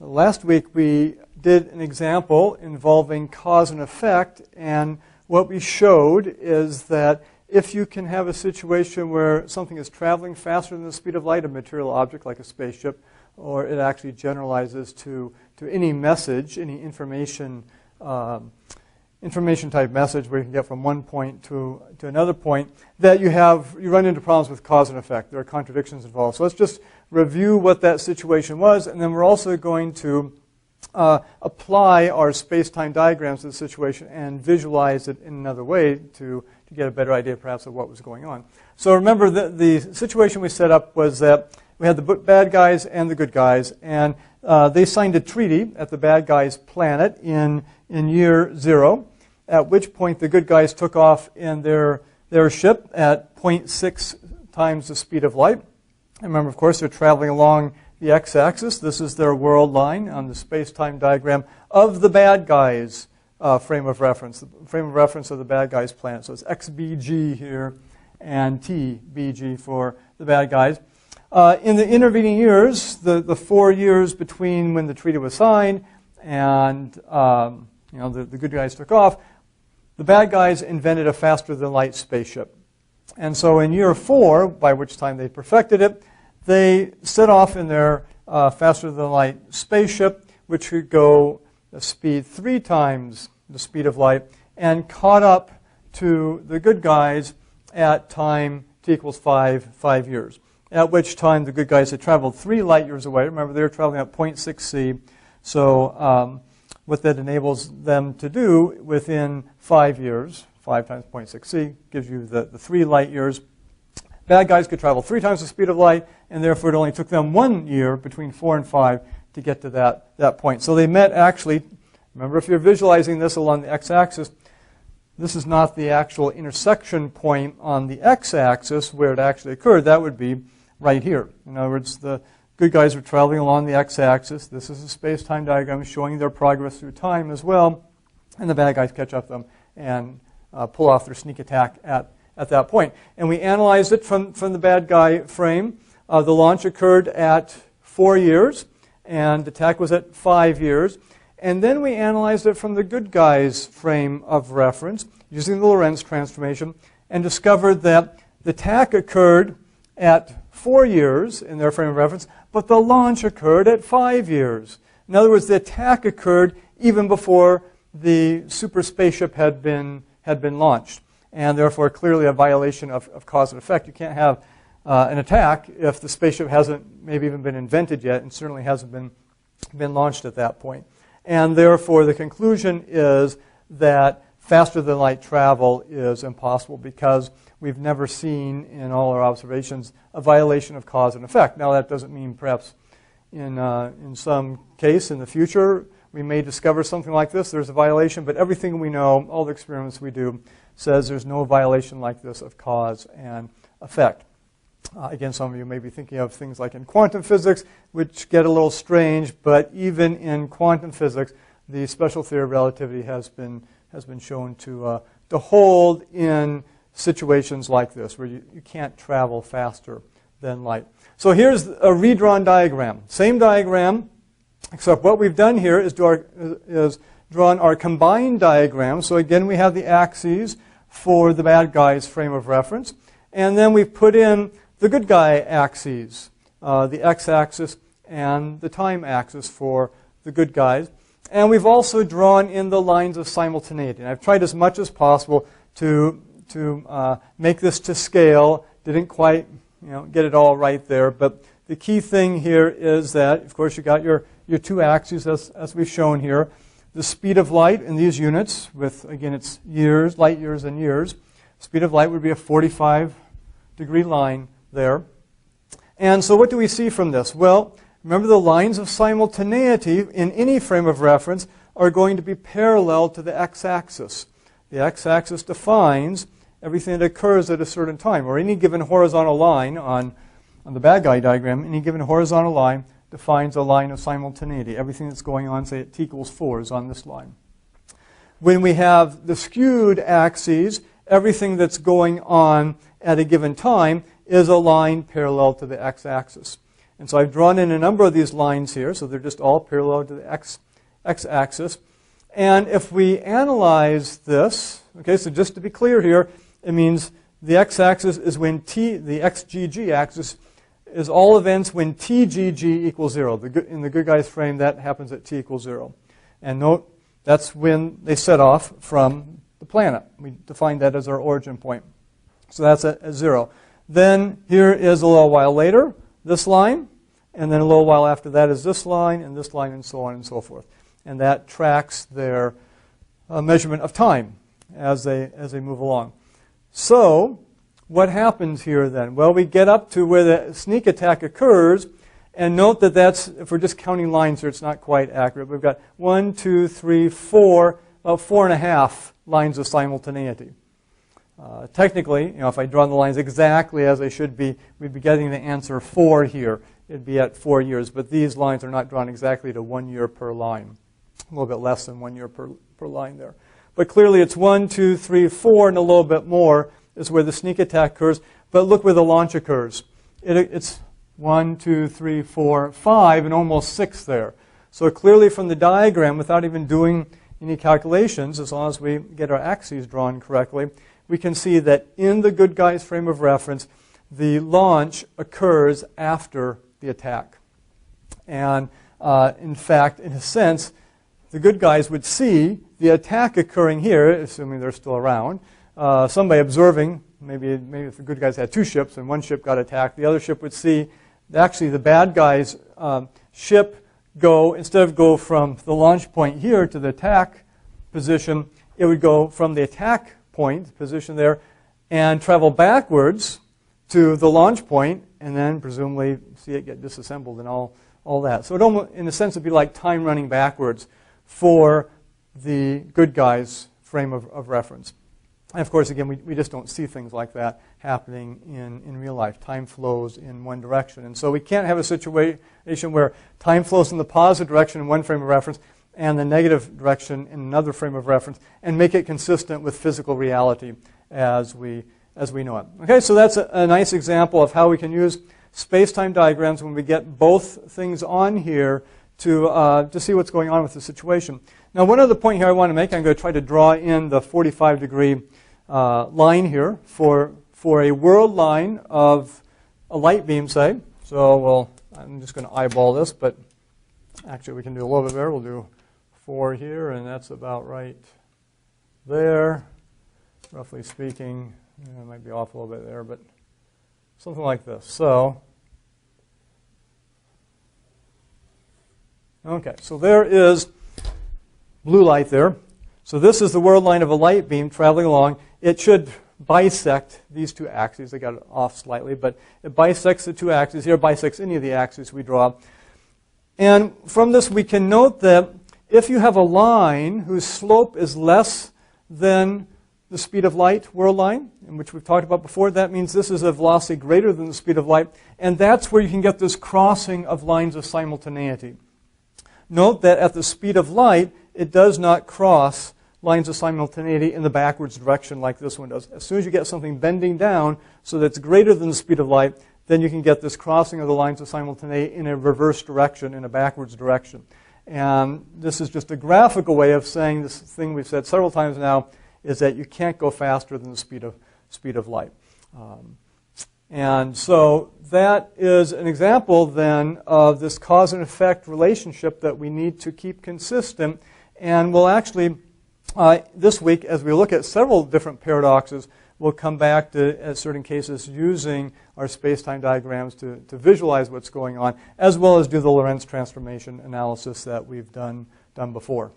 Last week we did an example involving cause and effect, and what we showed is that if you can have a situation where something is traveling faster than the speed of light, a material object like a spaceship, or it actually generalizes to any message, any information type message where you can get from one point to another point, that you run into problems with cause and effect. There are contradictions involved. So let's just review what that situation was, and then we're also going to apply our space-time diagrams to the situation and visualize it in another way to get a better idea perhaps of what was going on. So remember that the situation we set up was that we had the bad guys and the good guys, and they signed a treaty at the bad guys' planet in year 0, at which point the good guys took off in their ship at 0.6 times the speed of light. And remember, of course, they're traveling along the x-axis. This is their world line on the space-time diagram of the bad guys' frame of reference, the frame of reference of the bad guys' planet. So it's xbg here and tbg for the bad guys. In the intervening years, the 4 years between when the treaty was signed and the good guys took off, the bad guys invented a faster-than-light spaceship. And so in year 4, by which time they perfected it, they set off in their faster-than-light spaceship, which could go a speed 3 times the speed of light, and caught up to the good guys at time t equals 5 years, at which time the good guys had traveled 3 light years away. Remember, they were traveling at 0.6 c. So what that enables them to do within 5 years, 5 times 0.6 c, gives you the 3 light years. Bad guys could travel 3 times the speed of light, and therefore it only took them 1 year between 4 and 5 to get to that point. So they met actually, remember if you're visualizing this along the x-axis, this is not the actual intersection point on the x-axis where it actually occurred. That would be right here. In other words, the good guys are traveling along the x-axis. This is a space-time diagram showing their progress through time as well, and the bad guys catch up to them and pull off their sneak attack at that point. And we analyzed it from the bad guy frame. The launch occurred at 4 years, and the attack was at 5 years. And then we analyzed it from the good guy's frame of reference using the Lorentz transformation and discovered that the attack occurred at 4 years in their frame of reference, but the launch occurred at 5 years. In other words, the attack occurred even before the super spaceship had been launched, and therefore clearly a violation of cause and effect. You can't have an attack if the spaceship hasn't maybe even been invented yet and certainly hasn't been launched at that point. And therefore the conclusion is that faster-than-light travel is impossible because we've never seen in all our observations a violation of cause and effect. Now that doesn't mean perhaps in some case in the future we may discover something like this, there's a violation, but everything we know, all the experiments we do, says there's no violation like this of cause and effect. Again, some of you may be thinking of things like in quantum physics, which get a little strange, but even in quantum physics, the special theory of relativity has been shown to hold in situations like this, where you can't travel faster than light. So here's a redrawn diagram. Same diagram, except what we've done here is drawn our combined diagram. So again, we have the axes for the bad guy's frame of reference, and then we've put in the good guy axes, the x-axis and the time axis for the good guys. And we've also drawn in the lines of simultaneity. And I've tried as much as possible to make this to scale. Didn't quite get it all right there. But the key thing here is that, of course, you got your 2 axes as we've shown here. The speed of light in these units with, again, it's years, light years and years. Speed of light would be a 45-degree line there. And so what do we see from this? Well, remember the lines of simultaneity in any frame of reference are going to be parallel to the x-axis. The x-axis defines everything that occurs at a certain time, or any given horizontal line on the bad guy diagram, any given horizontal line defines a line of simultaneity. Everything that's going on, say at t equals 4, is on this line. When we have the skewed axes, everything that's going on at a given time is a line parallel to the x-axis. And so I've drawn in a number of these lines here, so they're just all parallel to the x-axis. And if we analyze this, okay, so just to be clear here, it means the x-axis is when the xgg axis is all events when tgg equals 0. In the good guys frame, that happens at t equals 0. And note, that's when they set off from the planet. We define that as our origin point. So that's at 0. Then here is a little while later, this line, and then a little while after that is this line, and so on and so forth. And that tracks their measurement of time as they move along. So what happens here then? Well, we get up to where the sneak attack occurs, and note that that's, if we're just counting lines here, it's not quite accurate. We've got 1, 2, 3, 4, about 4.5 lines of simultaneity. Technically, if I draw the lines exactly as they should be, we'd be getting the answer 4 here. It'd be at 4 years, but these lines are not drawn exactly to 1 year per line. A little bit less than 1 year per line there. But clearly it's 1, 2, 3, 4, and a little bit more is where the sneak attack occurs. But look where the launch occurs. It's 1, 2, 3, 4, 5, and almost 6 there. So clearly from the diagram, without even doing any calculations, as long as we get our axes drawn correctly, we can see that in the good guys frame of reference, the launch occurs after the attack. And in fact, in a sense, the good guys would see the attack occurring here, assuming they're still around. Somebody observing, maybe if the good guys had 2 ships and one ship got attacked, the other ship would see actually the bad guys' ship instead of go from the launch point here to the attack position, it would go from the attack point, position there, and travel backwards to the launch point, and then presumably see it get disassembled and all that. So it almost, in a sense, would be like time running backwards for the good guys' frame of reference. And of course, again, we just don't see things like that happening in real life. Time flows in one direction. And so we can't have a situation where time flows in the positive direction in one frame of reference and the negative direction in another frame of reference and make it consistent with physical reality as we know it. Okay, so that's a nice example of how we can use space-time diagrams when we get both things on here to see what's going on with the situation. Now, one other point here I want to make, I'm going to try to draw in the 45-degree line here for a world line of a light beam, say. So, I'm just going to eyeball this, but actually we can do a little bit better. We'll do 4 here, and that's about right there, roughly speaking. It might be off a little bit there, but something like this. So, okay, so there is blue light there. So this is the world line of a light beam traveling along. It should bisect these 2 axes. They got it off slightly, but it bisects the 2 axes here, bisects any of the axes we draw. And from this we can note that if you have a line whose slope is less than the speed of light, world line, in which we've talked about before, that means this is a velocity greater than the speed of light, and that's where you can get this crossing of lines of simultaneity. Note that at the speed of light, it does not cross lines of simultaneity in the backwards direction like this one does. As soon as you get something bending down so that it's greater than the speed of light, then you can get this crossing of the lines of simultaneity in a reverse direction, in a backwards direction. And this is just a graphical way of saying this thing we've said several times now, is that you can't go faster than the speed of light. And so that is an example then of this cause and effect relationship that we need to keep consistent. And we'll actually, this week, as we look at several different paradoxes, we'll come back to, in certain cases, using our space-time diagrams to visualize what's going on, as well as do the Lorentz transformation analysis that we've done before.